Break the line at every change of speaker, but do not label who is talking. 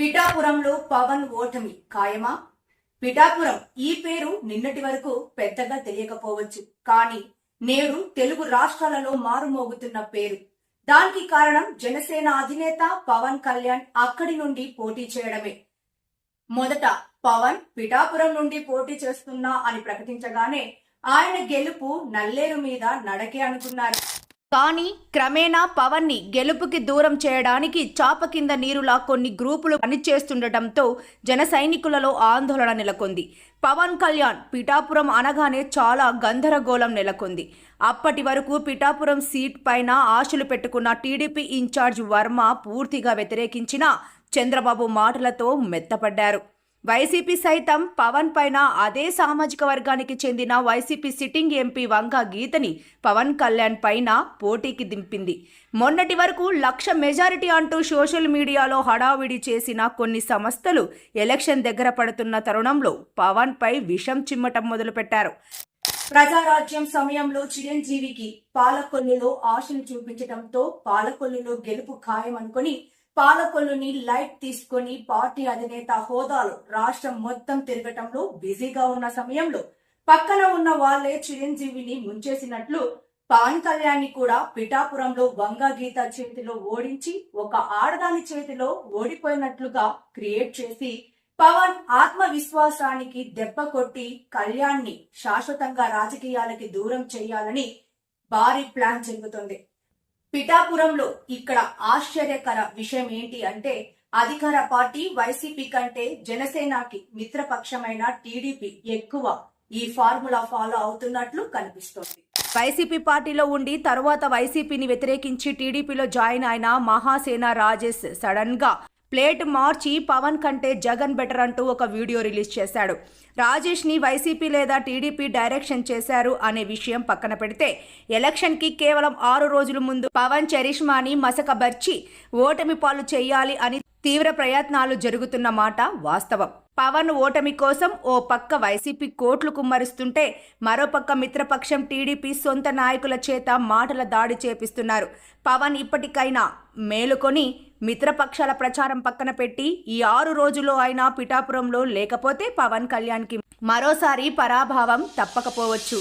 పిఠాపురంలో పవన్ ఓటమి ఖాయమా? పిఠాపురం ఈ పేరు నిన్నటి వరకు పెద్దగా తెలియకపోవచ్చు, కానీ నేడు తెలుగు రాష్ట్రాలలో మారుమోగుతున్న పేరు. దానికి కారణం జనసేన అధినేత పవన్ కళ్యాణ్ అక్కడి నుండి పోటీ చేయడమే. మొదట పవన్ పిఠాపురం నుండి పోటీ చేస్తున్నా అని ప్రకటించగానే ఆయన గెలుపు నల్లేరు మీద నడకే అనుకున్నారు. కానీ క్రమేణా పవన్ ని గెలుపుకి దూరం చేయడానికి చాప కింద నీరులా కొన్ని గ్రూపులు పనిచేస్తుండటంతో జన సైనికులలో ఆందోళన నెలకొంది. పవన్ కళ్యాణ్ పిఠాపురం అనగానే చాలా గందరగోళం నెలకొంది. అప్పటి వరకు పిఠాపురం సీట్ పైన ఆశలు పెట్టుకున్న టీడీపీ ఇన్ఛార్జ్ వర్మ పూర్తిగా వ్యతిరేకించిన చంద్రబాబు మాటలతో మెత్తపడ్డారు. వైసీపీ సైతం పవన్ పైన అదే సామాజిక వర్గానికి చెందిన వైసీపీ సిట్టింగ్ ఎంపీ వంగ గీతని పవన్ కళ్యాణ్ పైన పోటీకి దింపింది. మొన్నటి వరకు 1,00,000 మెజారిటీ అంటూ సోషల్ మీడియాలో హడావిడి చేసిన కొన్ని సంస్థలు ఎలక్షన్ దగ్గర పడుతున్న తరుణంలో పవన్ పై విషం చిమ్మటం మొదలుపెట్టారు. ప్రజారాజ్యం సమయంలో చిరంజీవికి పాలకొల్లులో ఆశలు చూపించడంతో పాలకొల్లులో గెలుపు ఖాయమనుకుని పాలకొల్లుని లైట్ తీసుకుని పార్టీ అధినేత హోదాలో రాష్ట్రం మొత్తం తిరగటంలో బిజీగా ఉన్న సమయంలో పక్కన ఉన్న వాళ్లే చిరంజీవిని ముంచేసినట్లు పవన్ కళ్యాణ్ ని కూడా పిఠాపురంలో వంగ గీత చేతిలో ఓడించి ఒక ఆడదాని చేతిలో ఓడిపోయినట్లుగా క్రియేట్ చేసి పవన్ ఆత్మవిశ్వాసానికి దెబ్బ కొట్టి కళ్యాణ్ ని శాశ్వతంగా రాజకీయాలకి దూరం చేయాలని భారీ ప్లాన్ జరుగుతుంది. పిఠాపురంలో ఇక్కడ ఆశ్చర్యకర విషయం ఏంటి అంటే అధికార పార్టీ వైసీపీ కంటే జనసేనకి మిత్రపక్షమైన టీడీపీ ఎక్కువ ఈ ఫార్ములా ఫాలో అవుతున్నట్లు కనిపిస్తోంది. వైసీపీ పార్టీలో ఉండి తరువాత వైసీపీని వ్యతిరేకించి టీడీపీలో జాయిన్ అయిన మహాసేన రాజేష్ సడన్ గా ప్లేట్ మార్చి పవన్ కంటే జగన్ బెటర్ అంటూ ఒక వీడియో రిలీజ్ చేశాడు. రాజేష్ ని వైసీపీ లేదా టీడీపీ డైరెక్షన్ చేశారు అనే విషయం పక్కన పెడితే ఎలక్షన్ కి కేవలం 6 రోజుల ముందు పవన్ చరిష్మాని మసకబర్చి ఓటమి పాలు చేయాలి అని తీవ్ర ప్రయత్నాలు జరుగుతున్న మాట వాస్తవం. పవన్ ఓటమి కోసం ఓ పక్క వైసీపీ కోట్లు కుమ్మరిస్తుంటే మరోపక్క మిత్రపక్షం టీడీపీ సొంత నాయకుల చేత మాటల దాడి చేపిస్తున్నారు. పవన్ ఇప్పటికైనా మేలుకొని మిత్రపక్షాల ప్రచారం పక్కన పెట్టి ఈ 6 రోజుల్లో అయినా పిఠాపురంలో లేకపోతే పవన్ కళ్యాణ్కి మరోసారి పరాభావం తప్పకపోవచ్చు.